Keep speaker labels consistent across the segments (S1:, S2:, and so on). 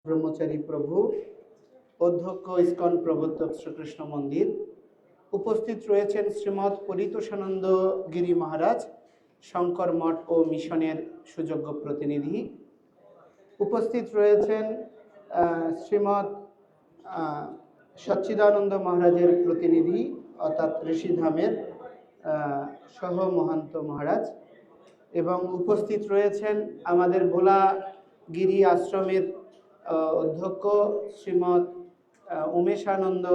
S1: ব্রহ্মচারী প্রভু, অধ্যক্ষ ইস্কন প্রবর্তক শ্রীকৃষ্ণ মন্দির। উপস্থিত রয়েছেন শ্রীমৎ পরিতোষানন্দ গিরি মহারাজ, শঙ্কর মঠ ও মিশনের সুযোগ্য প্রতিনিধি। উপস্থিত রয়েছেন শ্রীমৎ সচ্চিদানন্দ মহারাজের প্রতিনিধি অর্থাৎ ঋষিধামের সহ মহান্ত মহারাজ, এবং উপস্থিত রয়েছেন আমাদের ভোলাগিরি আশ্রমের অধ্যক্ষ শ্রীমৎ উমেশানন্দ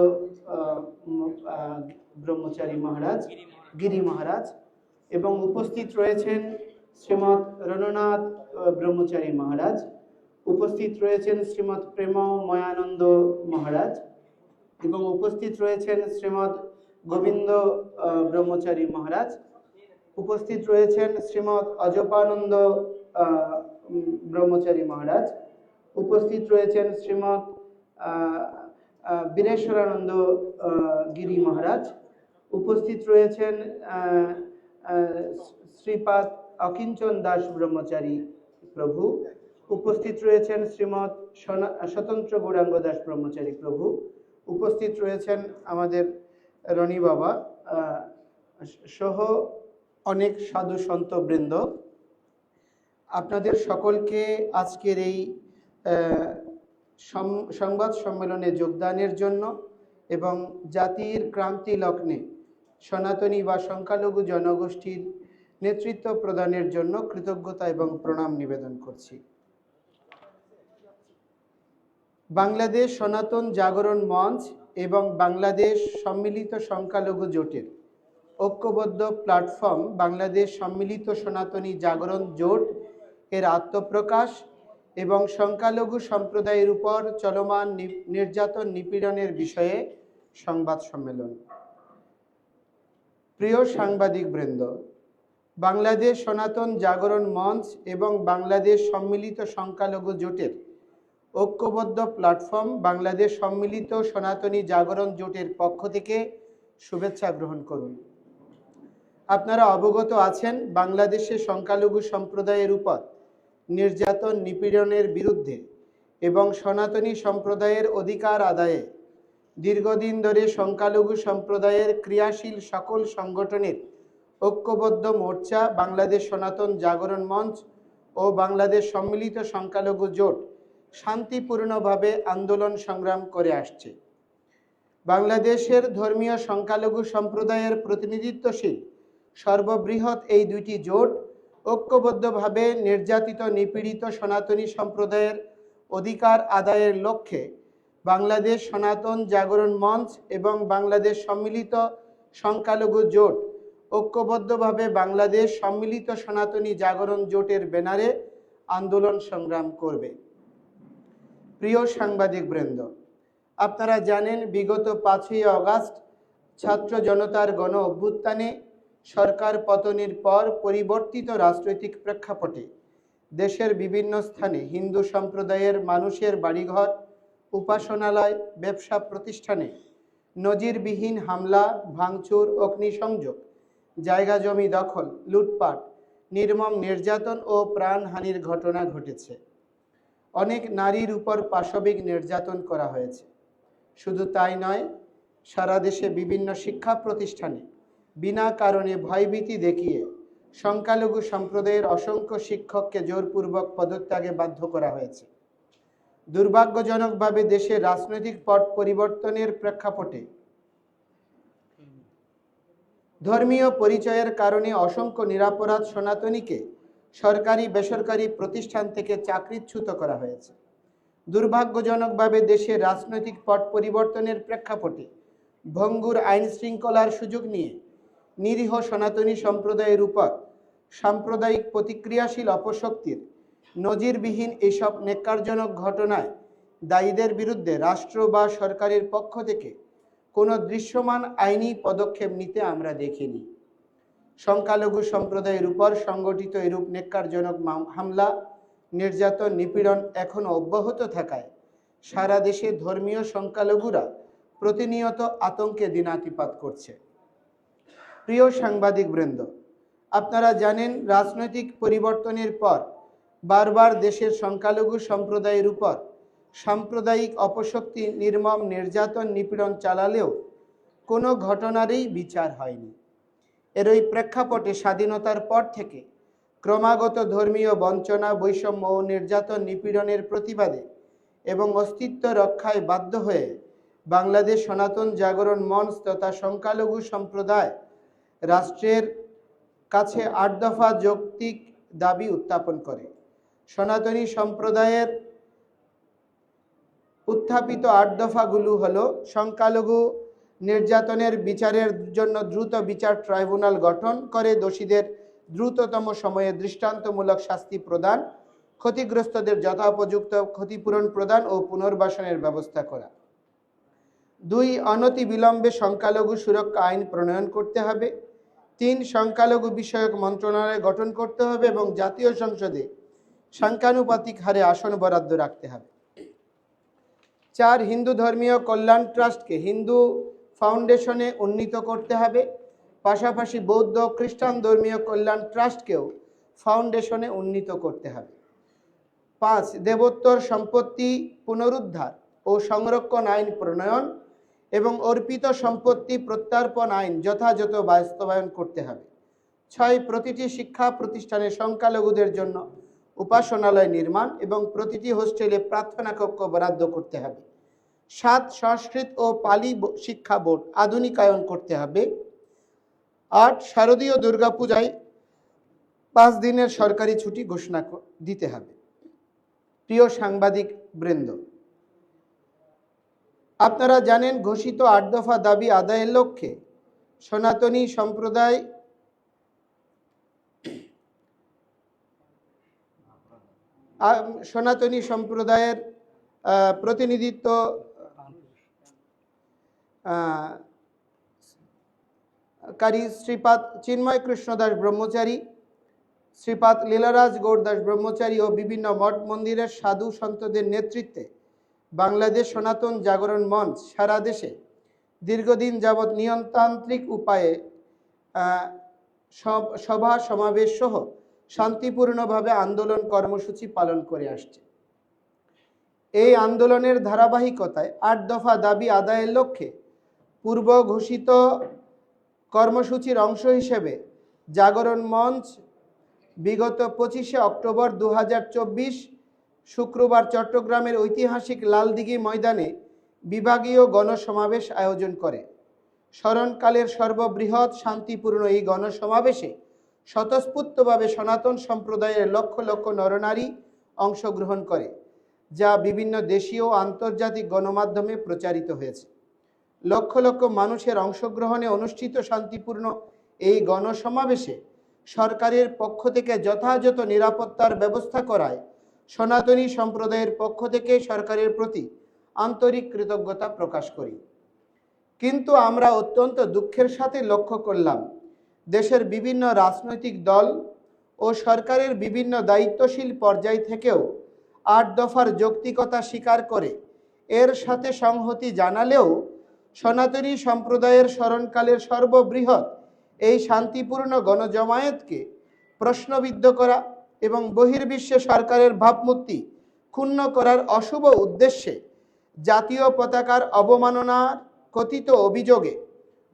S1: ব্রহ্মচারী মহারাজ, গিরি মহারাজ, এবং উপস্থিত রয়েছেন শ্রীমৎ রণনাথ ব্রহ্মচারী মহারাজ। উপস্থিত রয়েছেন শ্রীমৎ প্রেমময়ানন্দ মহারাজ, এবং উপস্থিত রয়েছেন শ্রীমৎ গোবিন্দ ব্রহ্মচারী মহারাজ। উপস্থিত রয়েছেন শ্রীমৎ অজপানন্দ ব্রহ্মচারী মহারাজ। উপস্থিত রয়েছেন শ্রীমৎ বীরেশ্বরানন্দ গিরি মহারাজ। উপস্থিত রয়েছেন শ্রীপাদ অকিঞ্চন দাস ব্রহ্মচারী প্রভু। উপস্থিত রয়েছেন শ্রীমৎ স্বতন্ত্র গৌরাঙ্গ দাস ব্রহ্মচারী প্রভু। উপস্থিত রয়েছেন আমাদের রনি বাবা সহ অনেক সাধু সন্ত বৃন্দ। আপনাদের সকলকে আজকের এই সংবাদ সম্মেলনে যোগদানের জন্য এবং জাতির ক্রান্তি লগ্নে সনাতনী বা সংখ্যালঘু জনগোষ্ঠীর নেতৃত্ব প্রদানের জন্য কৃতজ্ঞতা এবং প্রণাম নিবেদন করছি। বাংলাদেশ সনাতন জাগরণ মঞ্চ এবং বাংলাদেশ সম্মিলিত সংখ্যালঘু জোটের ঐক্যবদ্ধ প্ল্যাটফর্ম বাংলাদেশ সম্মিলিত সনাতনী জাগরণ জোট এর আত্মপ্রকাশ এবং সংখ্যালঘু সম্প্রদায়ের উপর চলমান নির্যাতন নিপীড়নের বিষয়ে সংবাদ সম্মেলন। প্রিয় সাংবাদিক বৃন্দ, বাংলাদেশ সনাতন জাগরণ মঞ্চ এবং বাংলাদেশ সম্মিলিত সংখ্যালঘু জোটের ঐক্যবদ্ধ প্ল্যাটফর্ম বাংলাদেশ সম্মিলিত সনাতনী জাগরণ জোটের পক্ষ থেকে শুভেচ্ছা গ্রহণ করুন। আপনারা অবগত আছেন, বাংলাদেশে সংখ্যালঘু সম্প্রদায়ের উপর নির্যাতন নিপীড়নের বিরুদ্ধে এবং সনাতনী সম্প্রদায়ের অধিকার আদায়ে দীর্ঘদিন ধরে সংখ্যালঘু সম্প্রদায়ের ক্রিয়াশীল সকল সংগঠনের ঐক্যবদ্ধ মোর্চা বাংলাদেশ সনাতন জাগরণ মঞ্চ ও বাংলাদেশ সম্মিলিত সংখ্যালঘু জোট শান্তিপূর্ণভাবে আন্দোলন সংগ্রাম করে আসছে। বাংলাদেশের ধর্মীয় সংখ্যালঘু সম্প্রদায়ের প্রতিনিধিত্বশীল সর্ববৃহৎ এই দুইটি জোট ঐক্যবদ্ধভাবে নির্যাতিত নিপীড়িত সনাতনী সম্প্রদায়ের অধিকার আদায়ের লক্ষ্যে বাংলাদেশ সনাতন জাগরণ মঞ্চ এবং বাংলাদেশ সম্মিলিত সংখ্যালঘু জোট ঐক্যবদ্ধভাবে বাংলাদেশ সম্মিলিত সনাতনী জাগরণ জোটের ব্যানারে আন্দোলন সংগ্রাম করবে। প্রিয় সাংবাদিক বৃন্দ, আপনারা জানেন, বিগত 5ই আগস্ট ছাত্র জনতার গণ অভ্যুত্থানে সরকার পতনের পর পরিবর্তিত রাজনৈতিক প্রেক্ষাপটে দেশের বিভিন্ন স্থানে হিন্দু সম্প্রদায়ের মানুষের বাড়িঘর, উপাসনালয়, ব্যবসা প্রতিষ্ঠানে নজিরবিহীন হামলা, ভাঙচুর, অগ্নিসংযোগ, জায়গা জমি দখল, লুটপাট, নির্মম নির্যাতন ও প্রাণহানির ঘটনা ঘটেছে। অনেক নারীর উপর পাশবিক নির্যাতন করা হয়েছে। শুধু তাই নয়, সারা দেশে বিভিন্ন শিক্ষা প্রতিষ্ঠানে বিনা কারণে ভয়ভীতি দেখিয়ে সংখ্যালঘু সম্প্রদায়ের অসংখ্য শিক্ষককে জোরপূর্বক পদত্যাগে বাধ্য করা হয়েছে। দুর্ভাগ্যজনকভাবে দেশের রাজনৈতিক পট পরিবর্তনের প্রেক্ষাপটে ধর্মীয় পরিচয়ের কারণে অসংখ্য নিরপরাধ সনাতনীকে সরকারি বেসরকারি প্রতিষ্ঠান থেকে চাকরিচ্যুত করা হয়েছে। দুর্ভাগ্যজনকভাবে দেশের রাজনৈতিক পট পরিবর্তনের প্রেক্ষাপটে ভঙ্গুর আইন শৃঙ্খলার সুযোগ নিয়ে নিরীহ সনাতনী সম্প্রদায়ের উপর সাম্প্রদায়িক প্রতিক্রিয়াশীল অপশক্তির নজিরবিহীন এসব ন্যাক্কারজনক ঘটনায় দায়ীদের বিরুদ্ধে রাষ্ট্র বা সরকারের পক্ষ থেকে কোনো দৃশ্যমান আইনি পদক্ষেপ নিতে আমরা দেখিনি। সংখ্যালঘু সম্প্রদায়ের উপর সংগঠিত এরূপ ন্যাক্কারজনক হামলা, নির্যাতন, নিপীড়ন এখনও অব্যাহত থাকায় সারা দেশে ধর্মীয় সংখ্যালঘুরা প্রতিনিয়ত আতঙ্কে দিনাতিপাত করছে। প্রিয় সাংবাদিক বৃন্দ, আপনারা জানেন, রাজনৈতিক পরিবর্তনের পর বারবার দেশের সংখ্যালঘু সম্প্রদায়ের উপর সাম্প্রদায়িক অপশক্তি নির্মম নির্যাতন নিপীড়ন চালালেও কোনো ঘটনারই বিচার হয়নি। এর ওই প্রেক্ষাপটে স্বাধীনতার পর থেকে ক্রমাগত ধর্মীয় বঞ্চনা, বৈষম্য ও নির্যাতন নিপীড়নের প্রতিবাদে এবং অস্তিত্ব রক্ষায় বাধ্য হয়ে বাংলাদেশ সনাতন জাগরণ মঞ্চ তথা সংখ্যালঘু সম্প্রদায় রাষ্ট্রের কাছে ৮ দফা যৌক্তিক দাবি উত্থাপন করে। সনাতনী সম্প্রদায়ের উত্থাপিত ৮ দফাগুলো হলো: সংখ্যালঘু নির্যাতনের বিচারের জন্য দ্রুত বিচার ট্রাইব্যুনাল গঠন করে দোষীদের দ্রুততম সময়ে দৃষ্টান্তমূলক শাস্তি প্রদান, ক্ষতিগ্রস্তদের যথোপযুক্ত ক্ষতিপূরণ প্রদান ও পুনর্বাসনের ব্যবস্থা করা। ২. অনতি বিলম্বে সংখ্যালঘু সুরক্ষা আইন প্রণয়ন করতে হবে। ৩. সংখ্যালঘু বিষয়ক মন্ত্রণালয় গঠন করতে হবে এবং জাতীয় সংসদে সংখ্যানুপাতিক হারে আসন বরাদ্দ রাখতে হবে। ৪. হিন্দু ধর্মীয় কল্যাণ ট্রাস্টকে হিন্দু ফাউন্ডেশনে উন্নীত করতে হবে। পাশাপাশি বৌদ্ধ খ্রিস্টান ধর্মীয় কল্যাণ ট্রাস্টকেও ফাউন্ডেশনে উন্নীত করতে হবে। ৫. দেবোত্তর সম্পত্তি পুনরুদ্ধার ও সংরক্ষণ আইন প্রণয়ন এবং অর্পিত সম্পত্তি প্রত্যার্পণ আইন যথাযথ বাস্তবায়ন করতে হবে। ৬. প্রতিটি শিক্ষা প্রতিষ্ঠানে সংখ্যালঘুদের জন্য উপাসনালয় নির্মাণ এবং প্রতিটি হোস্টেলে প্রার্থনা কক্ষ বরাদ্দ করতে হবে। ৭. সংস্কৃত ও পালি শিক্ষা বোর্ড আধুনিকায়ন করতে হবে। ৮. শারদীয় দুর্গাপূজায় ৫ দিনের সরকারি ছুটি ঘোষণা দিতে হবে। প্রিয় সাংবাদিক বৃন্দ, আপনারা জানেন ঘোষিত ৮ দফা দাবি আদায়ের লক্ষ্যে সনাতনী সম্প্রদায়ের প্রতিনিধিত্ব কারী শ্রীপাদ চিন্ময় কৃষ্ণ দাস ব্রহ্মচারী, শ্রীপাদ লীলারাজ গৌড় দাস ব্রহ্মচারী ও বিভিন্ন মঠ মন্দিরের সাধু সন্তদের নেতৃত্বে বাংলাদেশ সনাতন জাগরণ মঞ্চ সারা দেশে দীর্ঘদিন যাবৎ নিয়মতান্ত্রিক উপায়ে সভা সমাবেশ সহ শান্তিপূর্ণভাবে আন্দোলন কর্মসূচি পালন করে আসছে। এই আন্দোলনের ধারাবাহিকতায় ৮ দফা দাবি আদায়ের লক্ষ্যে পূর্ব ঘোষিত কর্মসূচির অংশ হিসেবে জাগরণ মঞ্চ বিগত ২৫শে অক্টোবর ২০২৪ শুক্রবার চট্টগ্রামের ঐতিহাসিক লালদিঘি ময়দানে বিভাগীয় গণসমাবেশ আয়োজন করে। স্মরণকালের সর্ববৃহৎ শান্তিপূর্ণ এই গণসমাবেশে স্বতঃস্ফূর্তভাবে সনাতন সম্প্রদায়ের লক্ষ লক্ষ নরনারী অংশগ্রহণ করে, যা বিভিন্ন দেশীয় ও আন্তর্জাতিক গণমাধ্যমে প্রচারিত হয়েছে। লক্ষ লক্ষ মানুষের অংশগ্রহণে অনুষ্ঠিত শান্তিপূর্ণ এই গণসমাবেশে সরকারের পক্ষ থেকে যথাযথ নিরাপত্তার ব্যবস্থা করায় সনাতনী সম্প্রদায়ের পক্ষ থেকে সরকারের প্রতি আন্তরিক কৃতজ্ঞতা প্রকাশ করি। কিন্তু আমরা অত্যন্ত দুঃখের সাথে লক্ষ্য করলাম, দেশের বিভিন্ন রাজনৈতিক দল ও সরকারের বিভিন্ন দায়িত্বশীল পর্যায় থেকেও ৮ দফার যৌক্তিকতা স্বীকার করে এর সাথে সংহতি জানালেও সনাতনী সম্প্রদায়ের স্মরণকালের সর্ববৃহৎ এই শান্তিপূর্ণ গণজমায়েতকে প্রশ্নবিদ্ধ করা এবং বহির্বিশ্বে সরকারের ভাবমূর্তি ক্ষুণ্ণ করার অশুভ উদ্দেশ্যে জাতীয় পতাকার অবমাননার কথিত অভিযোগে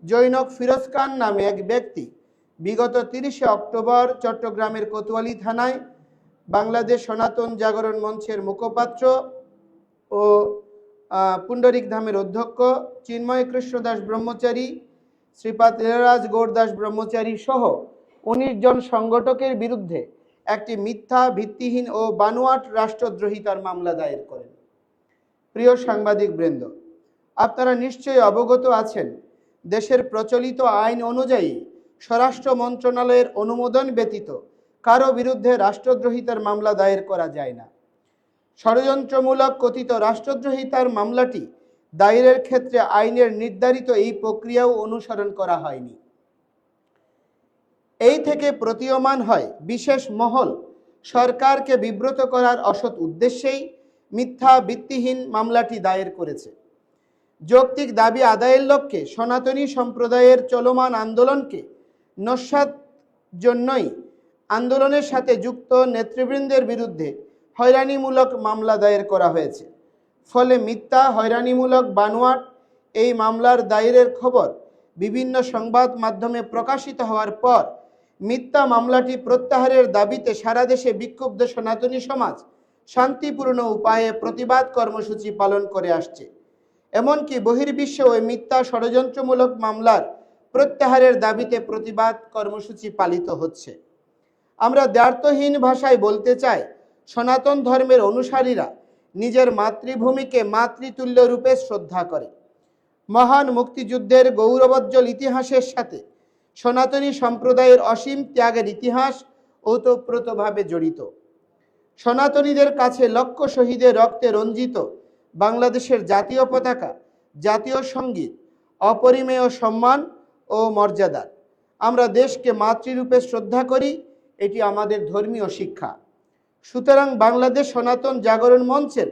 S1: জৈনক ফিরোজ খান নামে এক ব্যক্তি বিগত ৩০শে অক্টোবর চট্টগ্রামের কোতোয়ালি থানায় বাংলাদেশ সনাতন জাগরণ মঞ্চের মুখপাত্র ও পুণ্ডরিক ধামের অধ্যক্ষ চিন্ময় কৃষ্ণ দাস ব্রহ্মচারী, শ্রীপাদ লীলারাজ গৌড় দাস ব্রহ্মচারী সহ ১৯ জন সংগঠকের বিরুদ্ধে একটি মিথ্যা, ভিত্তিহীন ও বানোয়াট রাষ্ট্রদ্রোহিতার মামলা দায়ের করেন। প্রিয় সাংবাদিক বৃন্দ, আপনারা নিশ্চয়ই অবগত আছেন, দেশের প্রচলিত আইন অনুযায়ী স্বরাষ্ট্র মন্ত্রণালয়ের অনুমোদন ব্যতীত কারো বিরুদ্ধে রাষ্ট্রদ্রোহিতার মামলা দায়ের করা যায় না। ষড়যন্ত্রমূলক কথিত রাষ্ট্রদ্রোহিতার মামলাটি দায়েরের ক্ষেত্রে আইনের নির্ধারিত এই প্রক্রিয়াও অনুসরণ করা হয়নি। এই থেকে প্রতীয়মান হয় বিশেষ মহল সরকারকে বিব্রত করার অসৎ উদ্দেশ্যেই মিথ্যা, ভিত্তিহীন মামলাটি দায়ের করেছে। যৌক্তিক দাবি আদায়ের লক্ষ্যে সনাতনী সম্প্রদায়ের চলমান আন্দোলনকে নস্যাৎ জন্যই আন্দোলনের সাথে যুক্ত নেতৃবৃন্দের বিরুদ্ধে হয়রানিমূলক মামলা দায়ের করা হয়েছে। ফলে মিথ্যা, হয়রানিমূলক, বানোয়াট এই মামলার দায়েরের খবর বিভিন্ন সংবাদ মাধ্যমে প্রকাশিত হওয়ার পর মিথ্যা মামলাটি প্রত্যাহারের দাবিতে সারা দেশে বিক্ষুব্ধ সনাতনী সমাজ শান্তিপূর্ণ উপায়ে প্রতিবাদ কর্মসূচি পালন করে আসছে। এমনকি বহির্বিশ্বে ওই মিথ্যা ষড়যন্ত্রমূলক মামলার প্রত্যাহারের দাবিতে প্রতিবাদ কর্মসূচি পালিত হচ্ছে। আমরা দ্ব্যর্থহীন ভাষায় বলতে চাই, সনাতন ধর্মের অনুসারীরা নিজের মাতৃভূমিকে মাতৃতুল্য রূপে শ্রদ্ধা করে। মহান মুক্তিযুদ্ধের গৌরবোজ্জ্বল ইতিহাসের সাথে সনাতনী সম্প্রদায়ের অসীম ত্যাগের ইতিহাস ওতপ্রোতভাবে জড়িত। সনাতনীদের কাছে লক্ষ শহীদের রক্তে রঞ্জিত বাংলাদেশের জাতীয় পতাকা, জাতীয় সঙ্গীত অপরিমেয় সম্মান ও মর্যাদার। আমরা দেশকে মাতৃরূপে শ্রদ্ধা করি, এটি আমাদের ধর্মীয় শিক্ষা। সুতরাং বাংলাদেশ সনাতন জাগরণ মঞ্চের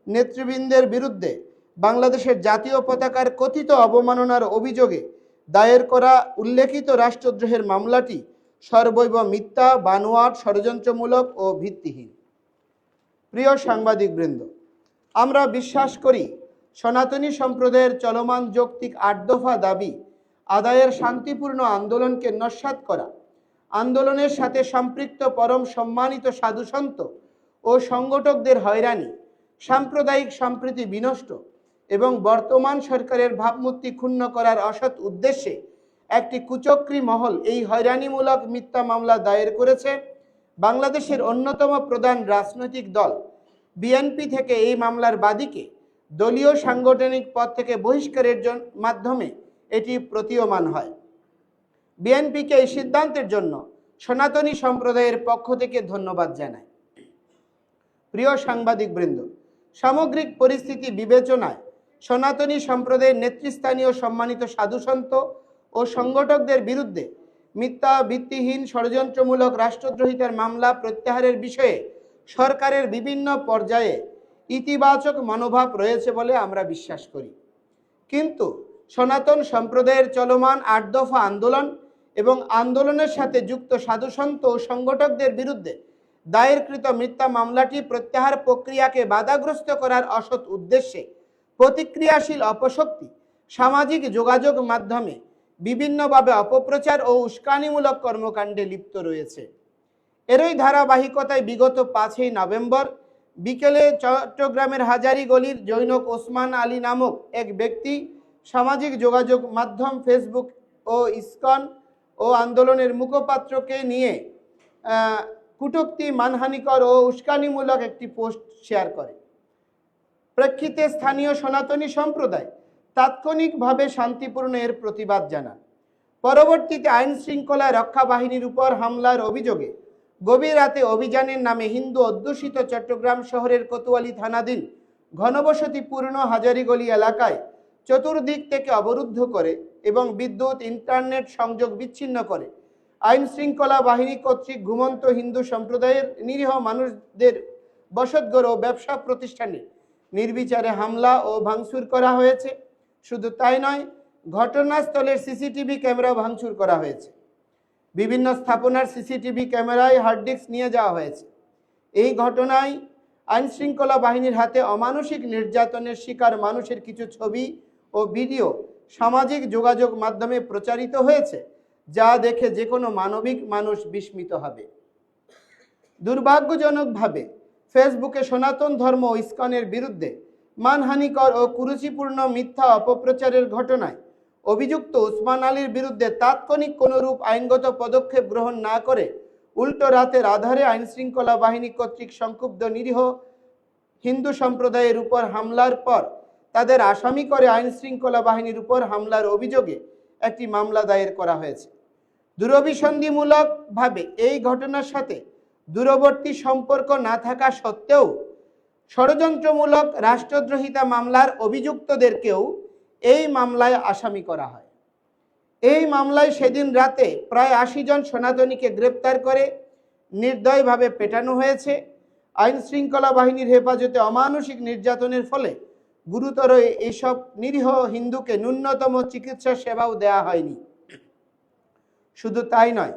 S1: নেতৃবৃন্দের বিরুদ্ধে বাংলাদেশের জাতীয় পতাকার কথিত অবমাননার অভিযোগে দায়ের করা উল্লেখিত রাষ্ট্রদ্রোহের মামলাটি সর্বৈব মিথ্যা, বানোয়াট, ষড়যন্ত্রমূলক ও ভিত্তিহীন। প্রিয় সাংবাদিকবৃন্দ, আমরা বিশ্বাস করি সনাতনী সম্প্রদায়ের চলমান যৌক্তিক ৮ দফা দাবি আদায়ের শান্তিপূর্ণ আন্দোলনকে নস্যাৎ করা, আন্দোলনের সাথে সম্পৃক্ত পরম সম্মানিত সাধুসন্ত ও সংগঠকদের হয়রানি, সাম্প্রদায়িক সম্প্রীতি বিনষ্ট এবং বর্তমান সরকারের ভাবমূর্তি ক্ষুণ্ণ করার অসৎ উদ্দেশ্যে একটি কুচক্রী মহল এই হয়রানিমূলক মিথ্যা মামলা দায়ের করেছে। বাংলাদেশের অন্যতম প্রধান রাজনৈতিক দল বিএনপি থেকে এই মামলার বাদীকে দলীয় সাংগঠনিক পদ থেকে বহিষ্কারের মাধ্যমে এটি প্রতীয়মান হয়। বিএনপিকে এই সিদ্ধান্তের জন্য সনাতনী সম্প্রদায়ের পক্ষ থেকে ধন্যবাদ জানাই। প্রিয় সাংবাদিকবৃন্দ, সামগ্রিক পরিস্থিতি বিবেচনায় সনাতনী সম্প্রদায়ের নেতৃস্থানীয় সম্মানিত সাধুসন্ত ও সংগঠকদের বিরুদ্ধে মিথ্যা, ভিত্তিহীন, ষড়যন্ত্রমূলক রাষ্ট্রদ্রোহিতার মামলা প্রত্যাহারের বিষয়ে সরকারের বিভিন্ন পর্যায়ে ইতিবাচক মনোভাব রয়েছে বলে আমরা বিশ্বাস করি। কিন্তু সনাতন সম্প্রদায়ের চলমান ৮ দফা আন্দোলন এবং আন্দোলনের সাথে যুক্ত সাধুসন্ত ও সংগঠকদের বিরুদ্ধে দায়েরকৃত মিথ্যা মামলাটি প্রত্যাহার প্রক্রিয়াকে বাধাগ্রস্ত করার অসৎ উদ্দেশ্যে প্রতিক্রিয়াশীল অপশক্তি সামাজিক যোগাযোগ মাধ্যমে বিভিন্নভাবে অপপ্রচার ও উস্কানিমূলক কর্মকাণ্ডে লিপ্ত রয়েছে। এরই ধারাবাহিকতায় বিগত ৫ই নভেম্বর বিকেলে চট্টগ্রামের হাজারীগলির জৈনক ওসমান আলী নামক এক ব্যক্তি সামাজিক যোগাযোগ মাধ্যম ফেসবুক ও ইসকন ও আন্দোলনের মুখপাত্রকে নিয়ে কটূক্তি, মানহানিকর ও উস্কানিমূলক একটি পোস্ট শেয়ার করে। প্রেক্ষিতে স্থানীয় সনাতনী সম্প্রদায় তাৎক্ষণিকভাবে শান্তিপূর্ণ এর প্রতিবাদ জানান। পরবর্তীতে আইন শৃঙ্খলা রক্ষা বাহিনীর উপর হামলার অভিযোগে গভীর রাতে অভিযানের নামে হিন্দু অধ্যুষিত চট্টগ্রাম শহরের কোতোয়ালি থানাধীন ঘনবসতিপূর্ণ হাজারীগলি এলাকায় চতুর্দিক থেকে অবরুদ্ধ করে এবং বিদ্যুৎ, ইন্টারনেট সংযোগ বিচ্ছিন্ন করে আইন শৃঙ্খলা বাহিনী কর্তৃক ঘুমন্ত হিন্দু সম্প্রদায়ের নিরীহ মানুষদের বসতঘর ও ব্যবসা প্রতিষ্ঠানে নির্বিচারে হামলা ও ভাঙচুর করা হয়েছে। শুধু তাই নয়, ঘটনাস্থলের সিসিটিভি ক্যামেরা ভাঙচুর করা হয়েছে। বিভিন্ন স্থাপনার সিসিটিভি ক্যামেরায় হার্ড ডিস্ক নিয়ে যাওয়া হয়েছে। এই ঘটনায় আইন শৃঙ্খলা বাহিনীর হাতে অমানসিক নির্যাতনের শিকার মানুষের কিছু ছবি ও ভিডিও সামাজিক যোগাযোগ মাধ্যমে প্রচারিত হয়েছে, যা দেখে যে কোনো মানবিক মানুষ বিস্মিত হবে। দুর্ভাগ্যজনকভাবে ফেসবুকে সনাতন ধর্ম ও ইসকনের বিরুদ্ধে মানহানিকর ও কুরুচিপূর্ণ মিথ্যা অপপ্রচারের ঘটনায় অভিযুক্ত ওসমান আলীর বিরুদ্ধে তাৎক্ষণিক কোনরূপ আইনগত পদক্ষেপ গ্রহণ না করে উল্টো রাতের আধারে আইন শৃঙ্খলা বাহিনী কর্তৃক সংক্ষুব্ধ নিরীহ হিন্দু সম্প্রদায়ের উপর হামলার পর তাদের আসামি করে আইন শৃঙ্খলা বাহিনীর উপর হামলার অভিযোগে একটি মামলা দায়ের করা হয়েছে। দূরভিসন্ধিমূলকভাবে এই ঘটনার সাথে দূরবর্তী সম্পর্ক না থাকা সত্ত্বেও ষড়যন্ত্রমূলক রাষ্ট্রদ্রোহিতা মামলার অভিযুক্তদেরকেও এই মামলায় আসামি করা হয়। এই মামলায় সেদিন রাতে প্রায় ৮০ জন সনাতনীকে গ্রেপ্তার করে নির্দয়ভাবে পেটানো হয়েছে। আইন শৃঙ্খলা বাহিনীর হেফাজতে অমানসিক নির্যাতনের ফলে গুরুতর এইসব নিরীহ হিন্দুকে ন্যূনতম চিকিৎসা সেবাও দেওয়া হয়নি। শুধু তাই নয়,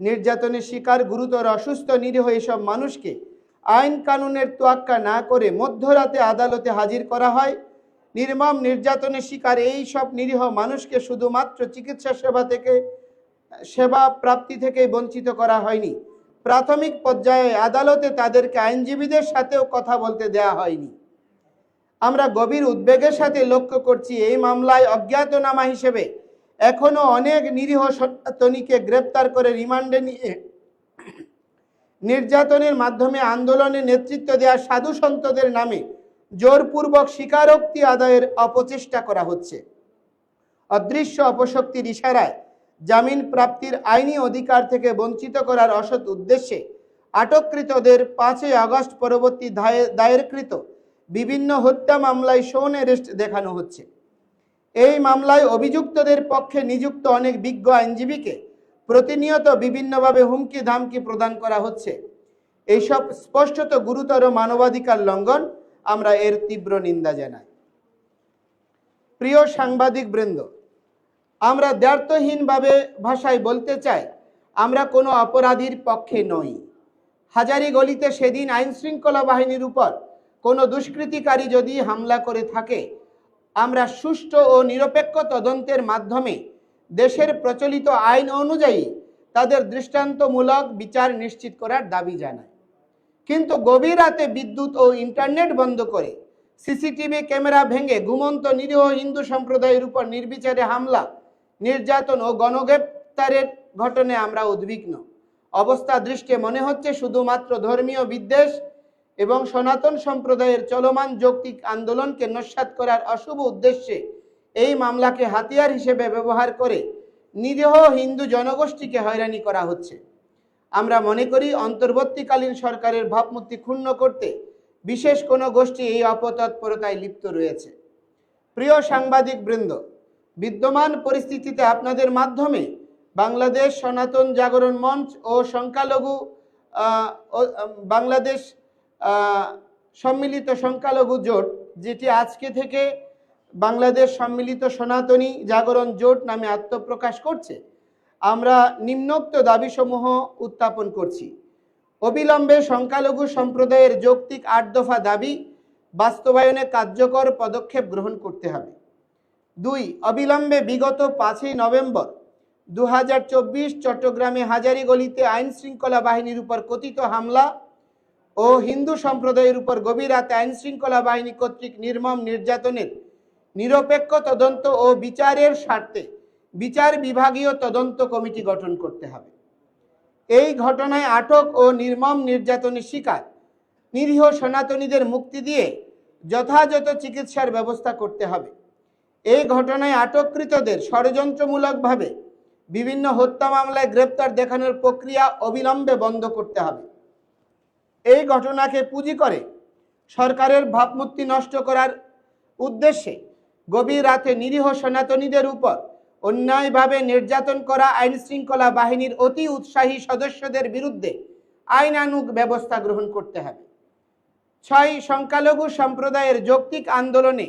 S1: নির্যাতনের শিকার গুরুতর অসুস্থ নিরীহ এইসব মানুষকে আইন কানুনের তোয়াক্কা না করে মধ্যরাতে আদালতে হাজির করা হয়। নির্মম নির্যাতনের শিকার এই সব নিরীহ মানুষকে শুধুমাত্র চিকিৎসা সেবা প্রাপ্তি থেকে বঞ্চিত করা হয়নি, প্রাথমিক পর্যায়ে আদালতে তাদেরকে আইনজীবীদের সাথেও কথা বলতে দেয়া হয়নি। আমরা গভীর উদ্বেগের সাথে লক্ষ্য করছি এই মামলায় অজ্ঞাতনামা হিসেবে এখনো অনেক নিরীহ সনাতনীকে গ্রেপ্তার করে রিমান্ডে নিয়ে নির্যাতনের মাধ্যমে আন্দোলনে নেতৃত্ব দেওয়া সাধু সন্তদের নামে জোরপূর্বক স্বীকারোক্তি আদায়ের অপচেষ্টা করা হচ্ছে। অদৃশ্য অপশক্তির ইশারায় জামিন প্রাপ্তির আইনি অধিকার থেকে বঞ্চিত করার অসৎ উদ্দেশ্যে আটককৃতদের 5 আগস্ট পরবর্তী দায়েরকৃত বিভিন্ন হত্যা মামলায় শোন অ্যারেস্ট দেখানো হচ্ছে। এই মামলায় অভিযুক্তদের পক্ষে নিযুক্ত অনেক বিজ্ঞ আইনজীবীকে প্রতিনিয়ত বিভিন্নভাবে হুমকি ধামকি প্রদান করা হচ্ছে। এইসব স্পষ্টত গুরুতর মানবাধিকার লঙ্ঘন, আমরা এর তীব্র নিন্দা জানাই। প্রিয় সাংবাদিক বৃন্দ, আমরা দ্ব্যর্থহীনভাবে ভাষায় বলতে চাই, আমরা কোনো অপরাধীর পক্ষে নই। হাজারীগলিতে সেদিন আইন শৃঙ্খলা বাহিনীর উপর কোনো দুষ্কৃতিকারী যদি হামলা করে থাকে, আমরা সুষ্ঠু ও নিরপেক্ষ তদন্তের মাধ্যমে দেশের প্রচলিত আইন অনুযায়ী তাদের দৃষ্টান্তমূলক বিচার নিশ্চিত করার দাবি জানাই। কিন্তু গভীর রাতে বিদ্যুৎ ও ইন্টারনেট বন্ধ করে সিসিটিভি ক্যামেরা ভেঙে ঘুমন্ত নিরীহ হিন্দু সম্প্রদায়ের উপর নির্বিচারে হামলা, নির্যাতন ও গণগ্রেপ্তারের ঘটনায় আমরা উদ্বিগ্ন। অবস্থা দৃষ্টে মনে হচ্ছে শুধুমাত্র ধর্মীয় বিদ্বেষ এবং সনাতন সম্প্রদায়ের চলমান যৌক্তিক আন্দোলনকে নস্যাৎ করার অশুভ উদ্দেশ্যে এই মামলাকে হাতিয়ার হিসেবে ব্যবহার করে নিরীহ হিন্দু জনগোষ্ঠীকে হয়রানি করা হচ্ছে। আমরা মনে করি অন্তর্বর্তীকালীন সরকারের ভাবমূর্তি ক্ষুণ্ণ করতে বিশেষ কোনো গোষ্ঠী এই অপতৎপরতায় লিপ্ত রয়েছে। প্রিয় সাংবাদিক বৃন্দ, বিদ্যমান পরিস্থিতিতে আপনাদের মাধ্যমে বাংলাদেশ সনাতন জাগরণ মঞ্চ ও বাংলাদেশ সম্মিলিত সংখ্যালঘু জোট, যেটি আজকে থেকে বাংলাদেশ সম্মিলিত সনাতনী জাগরণ জোট নামে আত্মপ্রকাশ করছে, আমরা নিম্নোক্ত দাবিসমূহ উত্থাপন করছি। অবিলম্বে সংখ্যালঘু সম্প্রদায়ের যৌক্তিক 8 দফা দাবি বাস্তবায়নে কার্যকর পদক্ষেপ গ্রহণ করতে হবে। 2. অবিলম্বে বিগত 5 নভেম্বর 2024 চট্টগ্রামে হাজারীগলিতে আইন শৃঙ্খলা বাহিনীর উপর কথিত হামলা ও হিন্দু সম্প্রদায়ের উপর গভীর রাতে আইন শৃঙ্খলা বাহিনী কর্তৃক নির্মম নির্যাতনের নিরপেক্ষ তদন্ত ও বিচারের স্বার্থে বিচার বিভাগীয় তদন্ত কমিটি গঠন করতে হবে। এই ঘটনায় আটক ও নির্মম নির্যাতনের শিকার নিরীহ সনাতনীদের মুক্তি দিয়ে যথাযথ চিকিৎসার ব্যবস্থা করতে হবে। এই ঘটনায় আটককৃতদের ষড়যন্ত্রমূলকভাবে বিভিন্ন হত্যা মামলায় গ্রেপ্তার দেখানোর প্রক্রিয়া অবিলম্বে বন্ধ করতে হবে। এই ঘটনাকে পুঁজি করে সরকারের ভাবমূর্তি নষ্ট করার উদ্দেশ্যে গভীর রাতে নিরীহ সনাতনীদের উপর অন্যায়ভাবে নির্যাতন করা আইন শৃঙ্খলা বাহিনীর অতি উৎসাহী সদস্যদের বিরুদ্ধে আইনানুগ ব্যবস্থা গ্রহণ করতে হবে। 6. সংখ্যালঘু সম্প্রদায়ের যৌক্তিক আন্দোলনে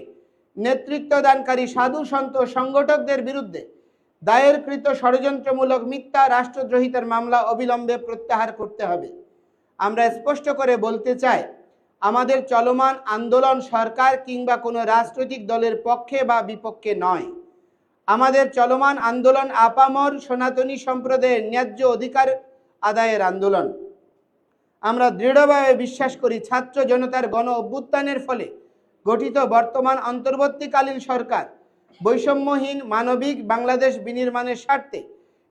S1: নেতৃত্বদানকারী সাধু সন্ত সংগঠকদের বিরুদ্ধে দায়েরকৃত ষড়যন্ত্রমূলক মিথ্যা রাষ্ট্রদ্রোহিতার মামলা অবিলম্বে প্রত্যাহার করতে হবে। আমরা স্পষ্ট করে বলতে চাই, আমাদের চলমান আন্দোলন সরকার কিংবা কোনো রাজনৈতিক দলের পক্ষে বা বিপক্ষে নয়। আমাদের চলমান আন্দোলন আপামর সনাতনী সম্প্রদায়ের ন্যায্য অধিকার আদায়ের আন্দোলন। আমরা দৃঢ়ভাবে বিশ্বাস করি ছাত্র জনতার গণ অভ্যুত্থানের ফলে গঠিত বর্তমান অন্তর্বর্তীকালীন সরকার বৈষম্যহীন মানবিক বাংলাদেশ বিনির্মাণের স্বার্থে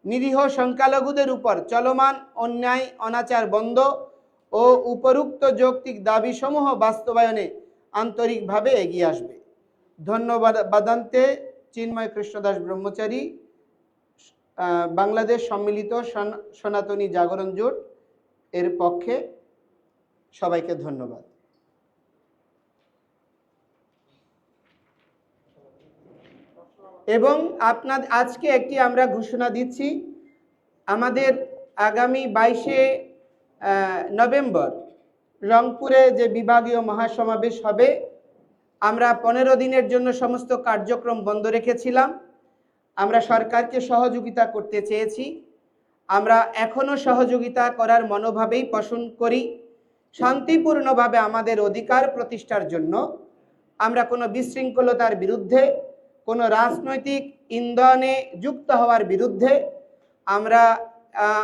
S1: নিরীহ সংখ্যালঘুদের উপর চলমান অন্যায় অনাচার বন্ধ ও উপরোক্ত যৌক্তিক দাবিসমূহ বাস্তবায়নে আন্তরিকভাবে এগিয়ে আসবে। ধন্যবাদ। বাদান্তে চিন্ময় কৃষ্ণদাস ব্রহ্মচারী, বাংলাদেশ সম্মিলিত সনাতনী জাগরণ জোট এর পক্ষে সবাইকে ধন্যবাদ। এবং আজকে একটি আমরা ঘোষণা দিচ্ছি, আমাদের আগামী 22 নভেম্বর রংপুরে যে বিভাগীয় মহাসমাবেশ হবে, আমরা 15 দিনের জন্য সমস্ত কার্যক্রম বন্ধ রেখেছিলাম। আমরা সরকারকে সহযোগিতা করতে চেয়েছি। আমরা এখনো সহযোগিতা করার মনোভাবেই পোষণ করি, শান্তিপূর্ণভাবে আমাদের অধিকার প্রতিষ্ঠার জন্য আমরা কোনো বিশৃঙ্খলতার বিরুদ্ধে, কোনো রাজনৈতিক ইন্ধনে যুক্ত হওয়ার বিরুদ্ধে আমরা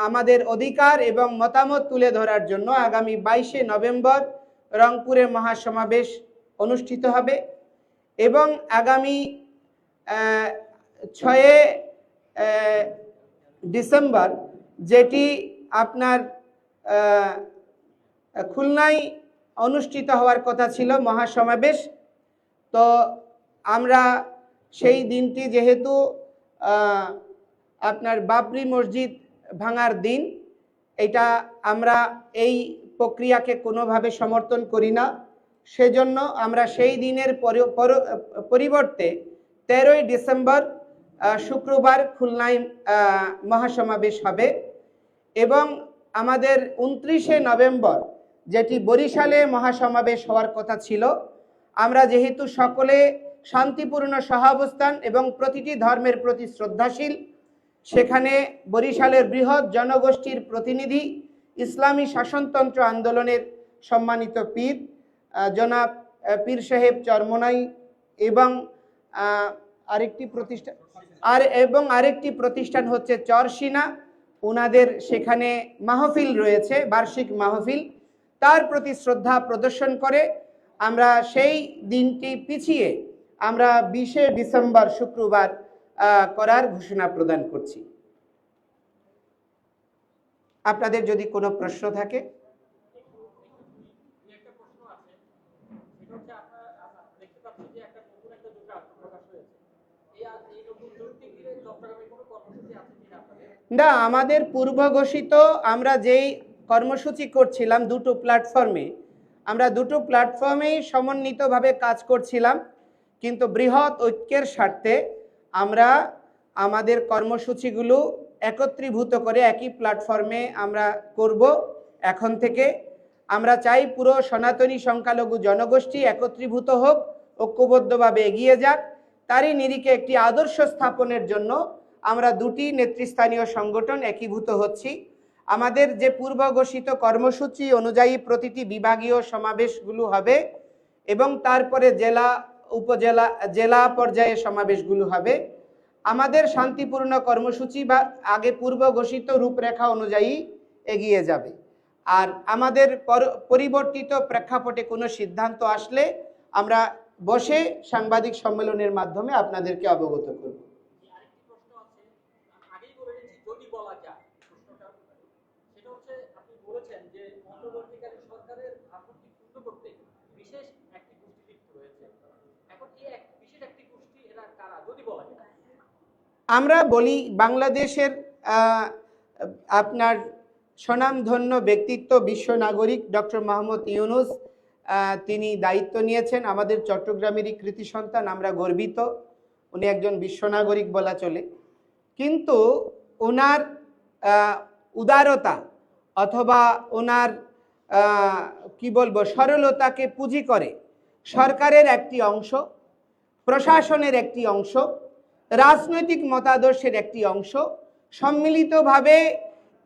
S1: আমাদের অধিকার এবং মতামত তুলে ধরার জন্য আগামী 22শে নভেম্বর রংপুরে মহাসমাবেশ অনুষ্ঠিত হবে এবং আগামী 6 ডিসেম্বর যেটি আপনার খুলনায় অনুষ্ঠিত হওয়ার কথা ছিল মহাসমাবেশ, তো আমরা সেই দিনটি যেহেতু আপনার বাবরি মসজিদ ভাঙার দিন, এটা আমরা এই প্রক্রিয়াকে কোনোভাবে সমর্থন করি না, সেজন্য আমরা সেই দিনের পরিবর্তে 13ই ডিসেম্বর শুক্রবার খুলনায় মহাসমাবেশ হবে এবং আমাদের 29শে নভেম্বর যেটি বরিশালে মহাসমাবেশ হওয়ার কথা ছিল, আমরা যেহেতু সকলে শান্তিপূর্ণ সহাবস্থান এবং প্রতিটি ধর্মের প্রতি শ্রদ্ধাশীল, সেখানে বরিশালের বৃহৎ জনগোষ্ঠীর প্রতিনিধি ইসলামী শাসনতন্ত্র আন্দোলনের সম্মানিত পীর জনাব পীর সাহেব চরমোনাই এবং আরেকটি প্রতিষ্ঠান হচ্ছে চরসিনা, ওনাদের সেখানে মাহফিল রয়েছে, বার্ষিক মাহফিল, তার প্রতি শ্রদ্ধা প্রদর্শন করে আমরা সেই দিনটি পিছিয়ে আমরা 20শে ডিসেম্বর শুক্রবার করার ঘোষণা প্রদান করছি। আপনাদের যদি কোনো প্রশ্ন থাকে। না, আমাদের পূর্ব ঘোষিত আমরা যেই কর্মসূচি করছিলাম দুটো প্ল্যাটফর্মে, আমরা দুটো প্ল্যাটফর্মেই সমন্বিতভাবে কাজ করছিলাম, কিন্তু বৃহৎ ঐক্যের স্বার্থে আমরা আমাদের কর্মসূচিগুলো একত্রীভূত করে একই প্ল্যাটফর্মে আমরা করব। এখন থেকে আমরা চাই পুরো সনাতনী সংখ্যালঘু জনগোষ্ঠী একত্রীভূত হোক, ঐক্যবদ্ধভাবে এগিয়ে যাক। তারই নিরিখে একটি আদর্শ স্থাপনের জন্য আমরা দুটি নেতৃস্থানীয় সংগঠন একীভূত হচ্ছি। আমাদের যে পূর্ব ঘোষিত কর্মসূচি অনুযায়ী প্রতিটি বিভাগীয় সমাবেশগুলো হবে এবং তারপরে জেলা উপজেলা জেলা পর্যায়ে সমাবেশগুলো হবে। আমাদের শান্তিপূর্ণ কর্মসূচি বা আগে পূর্ব ঘোষিত রূপরেখা অনুযায়ী এগিয়ে যাবে। আর আমাদের পরিবর্তিত প্রেক্ষাপটে কোনো সিদ্ধান্ত আসলে আমরা বসে সাংবাদিক সম্মেলনের মাধ্যমে আপনাদেরকে অবগত করব। আমরা বলি বাংলাদেশের আপনার স্বনামধন্য ব্যক্তিত্ব বিশ্ব নাগরিক ডক্টর মোহাম্মদ ইউনূস তিনি দায়িত্ব নিয়েছেন, আমাদের চট্টগ্রামেরই কৃতি সন্তান, আমরা গর্বিত, উনি একজন বিশ্ব নাগরিক বলা চলে। কিন্তু ওনার উদারতা অথবা ওনার কি বলবো সরলতাকে পুঁজি করে সরকারের একটি অংশ, প্রশাসনের একটি অংশ, রাজনৈতিক মতাদর্শের একটি অংশ সম্মিলিতভাবে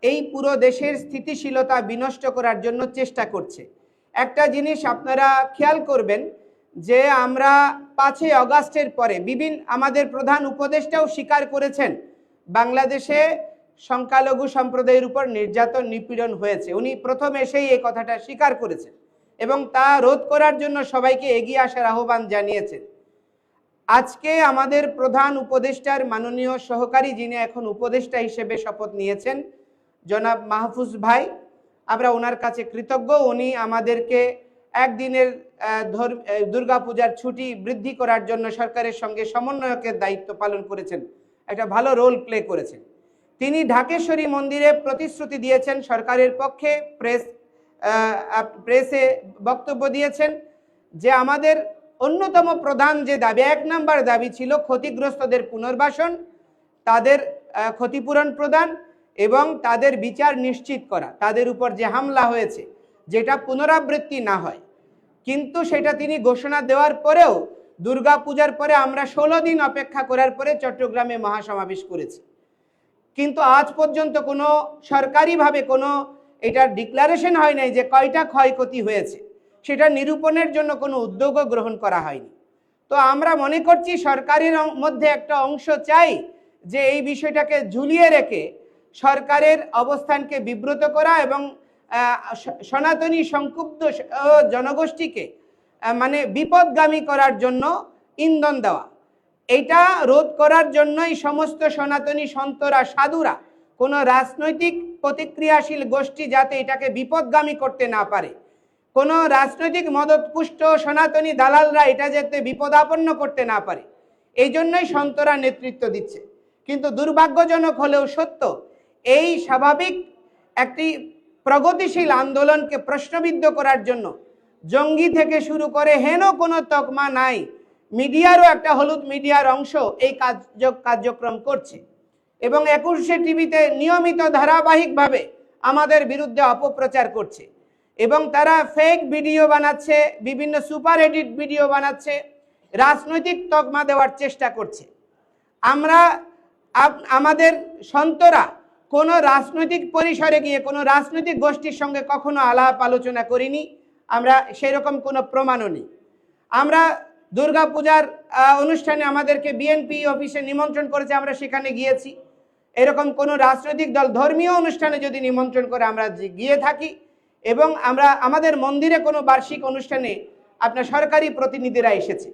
S1: এই পুরো দেশের স্থিতিশীলতা বিনষ্ট করার জন্য চেষ্টা করছে। একটা জিনিস আপনারা খেয়াল করবেন যে আমরা 5ই আগস্টের পরে আমাদের প্রধান উপদেষ্টাও স্বীকার করেছেন বাংলাদেশে সংখ্যালঘু সম্প্রদায়ের উপর নির্যাতন নিপীড়ন হয়েছে। উনি প্রথম এসেই এই কথাটা স্বীকার করেছেন এবং তা রোধ করার জন্য সবাইকে এগিয়ে আসার আহ্বান জানিয়েছেন। আজকে আমাদের প্রধান উপদেষ্টার মাননীয় সহকারী, যিনি এখন উপদেষ্টা হিসেবে শপথ নিয়েছেন, জনাব মাহফুজ ভাই, আমরা ওনার কাছে কৃতজ্ঞ। উনি আমাদেরকে একদিনের দুর্গাপূজার ছুটি বৃদ্ধি করার জন্য সরকারের সঙ্গে সমন্বয়কের দায়িত্ব পালন করেছেন, একটা ভালো রোল প্লে করেছেন। তিনি ঢাকেশ্বরী মন্দিরে প্রতিশ্রুতি দিয়েছেন, সরকারের পক্ষে প্রেসে বক্তব্য দিয়েছেন যে আমাদের অন্যতম প্রধান যে দাবি, 1 নম্বর দাবি ছিল ক্ষতিগ্রস্তদের পুনর্বাসন, তাদের ক্ষতিপূরণ প্রদান এবং তাদের বিচার নিশ্চিত করা, তাদের উপর যে হামলা হয়েছে যেটা পুনরাবৃত্তি না হয়। কিন্তু সেটা তিনি ঘোষণা দেওয়ার পরেও দুর্গাপূজার পরে আমরা 16 দিন অপেক্ষা করার পরে চট্টগ্রামে মহাসমাবেশ করেছি, কিন্তু আজ পর্যন্ত কোনো সরকারিভাবে কোনো এটার ডিক্লারেশন হয় নাই যে কয়টা ক্ষয়ক্ষতি হয়েছে, সেটা নিরূপণের জন্য কোনো উদ্যোগও গ্রহণ করা হয়নি। তো আমরা মনে করছি সরকারের মধ্যে একটা অংশ চাই যে এই বিষয়টাকে ঝুলিয়ে রেখে সরকারের অবস্থানকে বিব্রত করা এবং সনাতনী সংক্ষুব্ধ জনগোষ্ঠীকে মানে বিপদগামী করার জন্য ইন্ধন দেওয়া। এটা রোধ করার জন্যই সমস্ত সনাতনী সন্তরা সাধুরা কোনো রাজনৈতিক প্রতিক্রিয়াশীল গোষ্ঠী যাতে এটাকে বিপদগামী করতে না পারে, কোনো রাজনৈতিক মদতপুষ্ট সনাতনী দালালরা এটা যাতে বিপদাপন্ন করতে না পারে, এই জন্যই সন্তরা নেতৃত্ব দিচ্ছে। কিন্তু দুর্ভাগ্যজনক হলেও সত্য, এই স্বাভাবিক একটি প্রগতিশীল আন্দোলনকে প্রশ্নবিদ্ধ করার জন্য জঙ্গি থেকে শুরু করে হেন কোনো তকমা নাই, মিডিয়ারও একটা হলুদ মিডিয়ার অংশ এই কার্যক্রম করছে এবং 21শে টিভিতে নিয়মিত ধারাবাহিকভাবে আমাদের বিরুদ্ধে অপপ্রচার করছে এবং তারা ফেক ভিডিও বানাচ্ছে, বিভিন্ন সুপার এডিট ভিডিও বানাচ্ছে, রাজনৈতিক তকমা দেওয়ার চেষ্টা করছে। আমরা আমাদের সন্তরা কোনো রাজনৈতিক পরিসরে গিয়ে কোনো রাজনৈতিক গোষ্ঠীর সঙ্গে কখনো আলাপ আলোচনা করিনি, আমরা সেরকম কোনো প্রমাণও নেই। আমরা দুর্গাপূজার অনুষ্ঠানে আমাদেরকে বিএনপি অফিসে নিমন্ত্রণ করেছে, আমরা সেখানে গিয়েছি। এরকম কোনো রাজনৈতিক দল ধর্মীয় অনুষ্ঠানে যদি নিমন্ত্রণ করে আমরা গিয়ে থাকি এবং আমরা আমাদের মন্দিরে কোনো বার্ষিক অনুষ্ঠানে আপনার সরকারি প্রতিনিধিরা এসেছে।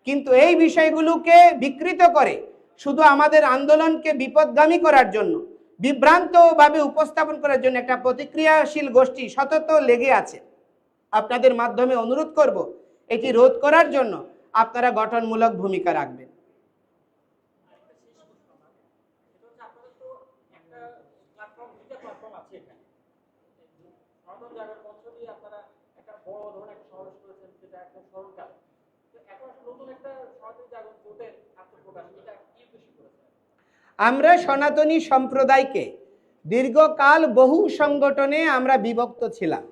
S1: কিন্তু এই বিষয়গুলোকে বিকৃত করে শুধু আমাদের আন্দোলনকে বিপদগামী করার জন্য, বিভ্রান্তভাবে উপস্থাপন করার জন্য একটা প্রতিক্রিয়াশীল গোষ্ঠী সতত লেগে আছে। আপনাদের মাধ্যমে অনুরোধ করব এটি রোধ করার জন্য আপনারা গঠনমূলক ভূমিকা রাখবেন। আমরা সনাতনী সম্প্রদায়কে দীর্ঘকাল বহু সংগঠনে আমরা বিভক্ত ছিলাম।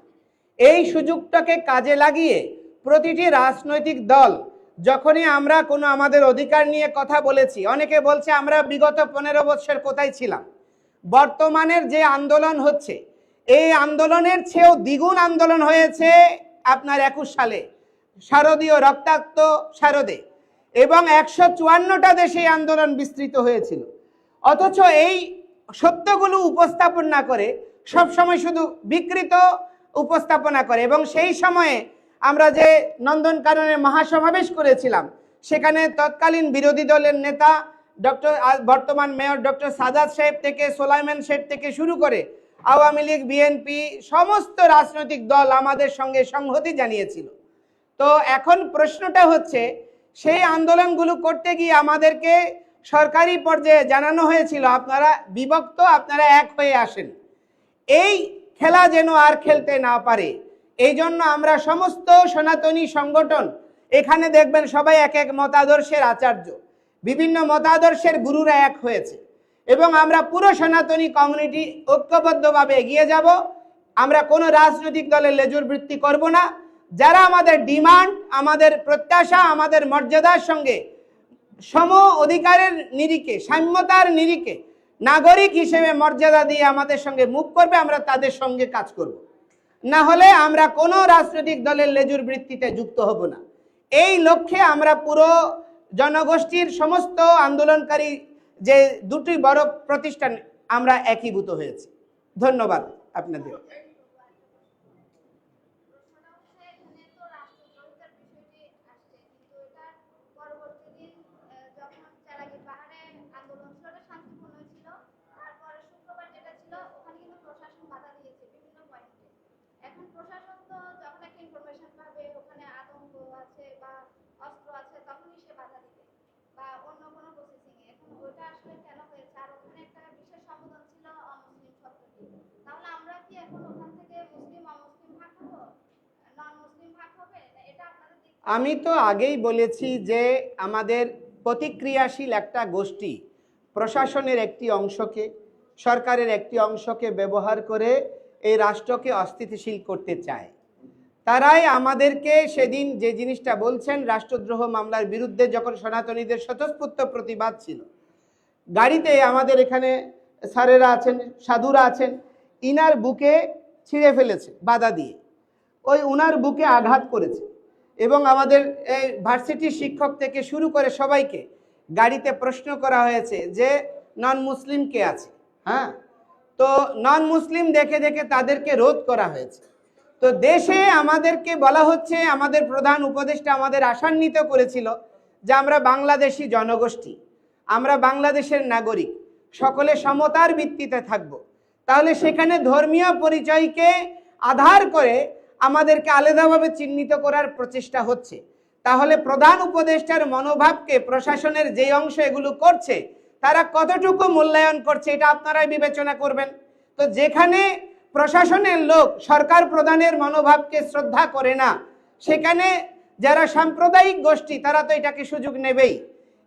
S1: এই সুযোগটাকে কাজে লাগিয়ে প্রতিটি রাজনৈতিক দল যখনই আমরা কোনো আমাদের অধিকার নিয়ে কথা বলেছি, অনেকে বলছে আমরা বিগত 15 বছর কোথায় ছিলাম। বর্তমানের যে আন্দোলন হচ্ছে এই আন্দোলনের চেয়েও দ্বিগুণ আন্দোলন হয়েছে আপনার 21 সালে শারদীয় রক্তাক্ত শারদে এবং 154টা দেশে আন্দোলন বিস্তৃত হয়েছিল। অথচ এই সত্যগুলো উপস্থাপন না করে সবসময় শুধু বিকৃত উপস্থাপনা করে এবং সেই সময়ে আমরা যে নন্দনকাননে মহাসমাবেশ করেছিলাম সেখানে তৎকালীন বিরোধী দলের নেতা বর্তমান মেয়র ডক্টর সাজাদ সাহেব থেকে সোলাইমান শেখ থেকে শুরু করে আওয়ামী লীগ, বিএনপি সমস্ত রাজনৈতিক দল আমাদের সঙ্গে সংহতি জানিয়েছিল। তো এখন প্রশ্নটা হচ্ছে সেই আন্দোলনগুলো করতে গিয়ে আমাদেরকে সরকারি পর্যায়ে জানানো হয়েছিল আপনারা বিভক্ত, আপনারা এক হয়ে আসেন। এই খেলা যেন আর খেলতে না পারে এই জন্য আমরা সমস্ত সনাতনী সংগঠন, এখানে দেখবেন সবাই এক এক মতাদর্শের আচার্য, বিভিন্ন মতাদর্শের গুরুরা এক হয়েছে এবং আমরা পুরো সনাতনী কমিউনিটি ঐক্যবদ্ধভাবে এগিয়ে যাব। আমরা কোনো রাজনৈতিক দলের লেজুর বৃত্তি করব না। যারা আমাদের ডিমান্ড, আমাদের প্রত্যাশা, আমাদের মর্যাদার সঙ্গে সম অধিকারের নিরিখে, সাম্যতার নিরিখে নাগরিক হিসেবে মর্যাদা দিয়ে আমাদের সঙ্গে মুভ করবে, আমরা তাদের সঙ্গে কাজ করব। না হলে আমরা কোনো রাজনৈতিক দলের লেজুর বৃত্তিতে যুক্ত হব না। এই লক্ষ্যে আমরা পুরো জনগোষ্ঠীর সমস্ত আন্দোলনকারী যে দুটি বড় প্রতিষ্ঠান আমরা একীভূত হয়েছি। ধন্যবাদ আপনাদের। আমি তো আগেই বলেছি যে আমাদের প্রতিক্রিয়াশীল একটা গোষ্ঠী প্রশাসনের একটি অংশকে, সরকারের একটি অংশকে ব্যবহার করে এই রাষ্ট্রকে অস্থিতিশীল করতে চায়। তারাই আমাদেরকে সেদিন যে জিনিসটা বলছেন, রাষ্ট্রদ্রোহ মামলার বিরুদ্ধে যখন সনাতনীদের স্বতঃস্ফূর্ত প্রতিবাদ ছিল, গাড়িতে আমাদের এখানে স্যারেরা আছেন, সাধুরা আছেন, ইনার বুকে ছিঁড়ে ফেলেছে বাধা দিয়ে, ওই উনার বুকে আঘাত করেছে এবং আমাদের এই ভার্সিটির শিক্ষক থেকে শুরু করে সবাইকে গাড়িতে প্রশ্ন করা হয়েছে যে নন মুসলিম কে আছে। হ্যাঁ, তো নন মুসলিম দেখে দেখে তাদেরকে রোধ করা হয়েছে। তো দেশে আমাদেরকে বলা হচ্ছে, আমাদের প্রধান উপদেষ্টা আমাদের আশান্বিত করেছিল যে আমরা বাংলাদেশি জনগোষ্ঠী, আমরা বাংলাদেশের নাগরিক, সকলে সমতার ভিত্তিতে থাকব। তাহলে সেখানে ধর্মীয় পরিচয়কে আধার করে আমাদেরকে আলাদাভাবে চিহ্নিত করার প্রচেষ্টা হচ্ছে। তাহলে প্রধান উপদেষ্টার মনোভাবকে প্রশাসনের যে অংশ এগুলো করছে তারা কতটুকু মূল্যায়ন করছে এটা আপনারাই বিবেচনা করবেন। তো যেখানে প্রশাসনের লোক সরকার প্রধানের মনোভাবকে শ্রদ্ধা করে না, সেখানে যারা সাম্প্রদায়িক গোষ্ঠী তারা তো এটাকে সুযোগ নেবেই।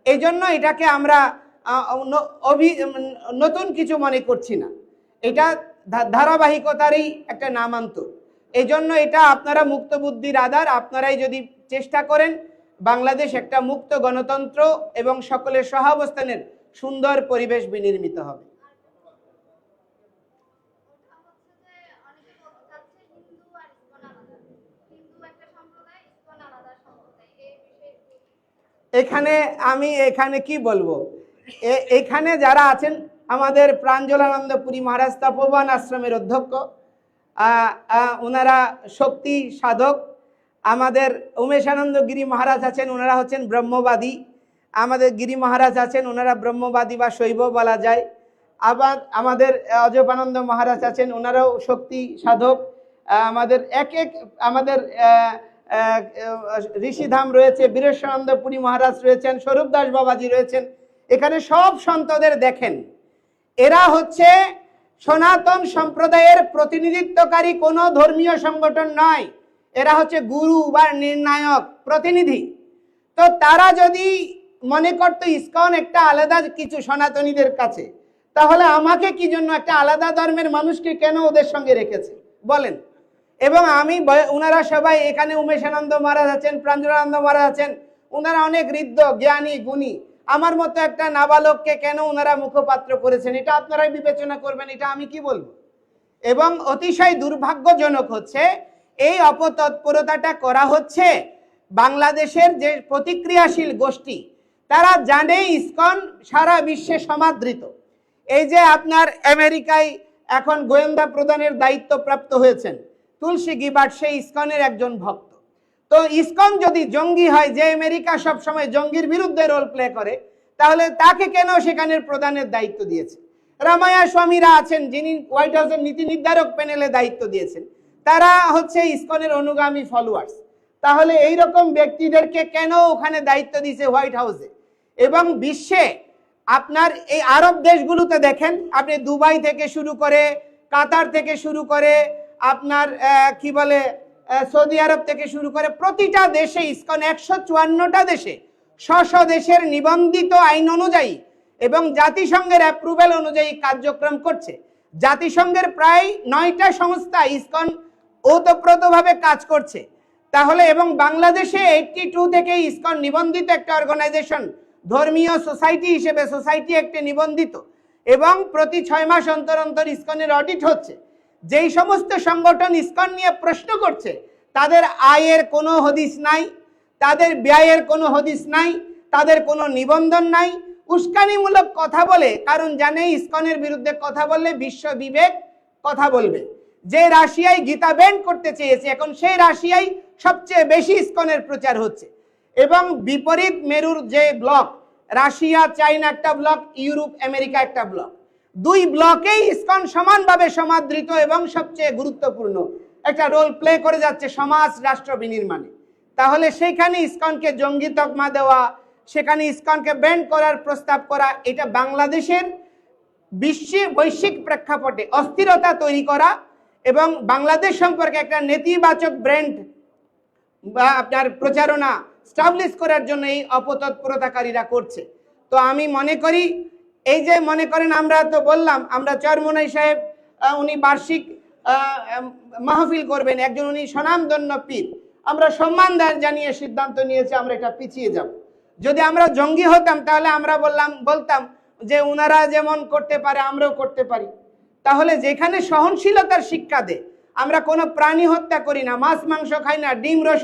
S1: এই জন্য এটাকে আমরা নতুন কিছু মনে করছি না, এটা ধারাবাহিকতারই একটা নামান্তর। এই জন্য এটা আপনারা মুক্ত বুদ্ধির আধার, আপনারাই যদি চেষ্টা করেন বাংলাদেশ একটা মুক্ত গণতন্ত্র এবং সকলের সহাবস্থানের সুন্দর পরিবেশ বিনির্মিত হবে। এখানে কি বলবো, এখানে যারা আছেন আমাদের প্রাঞ্জলানন্দ পুরী মহারাজ তপোবন আশ্রমের অধ্যক্ষ, ওনারা শক্তি সাধক। আমাদের উমেশানন্দ গিরি মহারাজ আছেন, ওনারা হচ্ছেন ব্রহ্মবাদী। আমাদের গিরি মহারাজ আছেন, ওনারা ব্রহ্মবাদী বা শৈব বলা যায়। আবার আমাদের অজপানন্দ মহারাজ আছেন, ওনারাও শক্তি সাধক। আমাদের ঋষিধাম রয়েছে, বীরেশ্বরানন্দ পুরী মহারাজ রয়েছেন, স্বরূপ দাস বাবাজি রয়েছেন। এখানে সব সন্তদের দেখেন, এরা হচ্ছে সনাতন সম্প্রদায়ের প্রতিনিধিত্বকারী কোনো ধর্মীয় সংগঠন নয়, এরা হচ্ছে গুরু বা নির্ণায়ক প্রতিনিধি। তো তারা যদি মনে করতো ইসকন একটা আলাদা কিছু সনাতনীদের কাছে, তাহলে আমাকে কি জন্য একটা আলাদা ধর্মের মানুষকে কেন ওদের সঙ্গে রেখেছে বলেন। এবং ওনারা সবাই এখানে উমেশানন্দ মহারাজ আছেন, প্রাঞ্জলানন্দ মহারাজ আছেন, ওনারা অনেক ঋদ্ধ জ্ঞানী গুণী। আমার মতো একটা নাবালককে কেন ওনারা মুখপাত্র করেছেন এটা আপনারাই বিবেচনা করবেন, এটা আমি কি বলবো। এবং অতিশয় দুর্ভাগ্যজনক হচ্ছে এই অপতৎপরতাটা করা হচ্ছে বাংলাদেশের যে প্রতিক্রিয়াশীল গোষ্ঠী, তারা জানে ইসকন সারা বিশ্বে সমাদৃত। এই যে আপনার আমেরিকায় এখন গোয়েন্দা প্রদানের দায়িত্ব প্রাপ্ত হয়েছেন তুলসী গিবার্ট, সেই ইসকনের একজন ভক্ত। তো ইসকন যদি জঙ্গি হয়, যে আমেরিকা সবসময় জঙ্গির বিরুদ্ধে রোল প্লে করে, তাহলে তাকে কেন সেখানের প্রধানের দায়িত্ব দিয়েছে? রামায়া স্বামীরা আছেন, যিনি হোয়াইট হাউসের নীতি নির্ধারক প্যানেলে দায়িত্ব দিয়েছেন, তারা হচ্ছে ইসকনের অনুগামী ফলোয়ার্স। তাহলে এই রকম ব্যক্তিদেরকে কেন ওখানে দায়িত্ব দিয়েছে হোয়াইট হাউসে? এবং বিশ্বে আপনার এই আরব দেশগুলোতে দেখেন, আপনি দুবাই থেকে শুরু করে, কাতার থেকে শুরু করে, আপনার কি বলে সৌদি আরব থেকে শুরু করে, প্রতিটা দেশে ইসকন 154টা দেশে স্ব দেশের নিবন্ধিত আইন অনুযায়ী এবং জাতিসংঘের অ্যাপ্রুভেল অনুযায়ী কার্যক্রম করছে। জাতিসংঘের প্রায় 9টা সংস্থা ইসকন ওতপ্রোতভাবে কাজ করছে। তাহলে এবং বাংলাদেশে 82 থেকে ইসকন নিবন্ধিত একটা অর্গানাইজেশন, ধর্মীয় সোসাইটি হিসেবে সোসাইটি একটি নিবন্ধিত, এবং প্রতি 6 মাস অন্তর অন্তর ইসকনের অডিট হচ্ছে। যেই সমস্ত সংগঠন ইসকন নিয়ে প্রশ্ন করছে তাদের আয়ের কোনো হদিস নাই, তাদের ব্যয়ের কোনো হদিস নাই, তাদের কোনো নিবন্ধন নাই, উস্কানিমূলক কথা বলে, কারণ জানে ইসকনের বিরুদ্ধে কথা বললে বিশ্ব বিবেক কথা বলবে। যে রাশিয়ায় গীতা ব্যান করতে চেয়েছে, এখন সেই রাশিয়ায় সবচেয়ে বেশি ইসকনের প্রচার হচ্ছে। এবং বিপরীত মেরুর যে ব্লক, রাশিয়া চাইনা একটা ব্লক, ইউরোপ আমেরিকা একটা ব্লক, দুই ব্লকেই ইসকন সমানভাবে সমাদৃত এবং সবচেয়ে গুরুত্বপূর্ণ একটা রোল প্লে করে যাচ্ছে সমাজ রাষ্ট্র বিনির্মাণে। তাহলে সেখানে ইসকনকে জঙ্গি তকমা দেওয়া, সেখানে ইসকনকে ব্যান্ড করার প্রস্তাব করা, এটা বাংলাদেশের বৈশ্বিক প্রেক্ষাপটে অস্থিরতা তৈরি করা এবং বাংলাদেশ সম্পর্কে একটা নেতিবাচক ব্র্যান্ড বা আপনার প্রচারণা স্টাবলিশ করার জন্য এই অপতৎপরতাকারীরা করছে। তো আমি মনে করি, এই যে মনে করেন আমরা তো বললাম আমরা চরমোনাই সাহেব উনি বার্ষিক মাহফিল করবেন, একজন উনি স্বনামধন্য পীর, আমরা সম্মান জানিয়ে সিদ্ধান্ত নিয়েছি আমরা এটা পিছিয়ে যাব। যদি আমরা জঙ্গি হতাম তাহলে আমরা বলতাম যে উনারা যেমন করতে পারে আমরাও করতে পারি। তাহলে যেখানে সহনশীলতার শিক্ষা দেয়, আমরা কোনো প্রাণী হত্যা করি না, মাছ মাংস খাই না, ডিম রস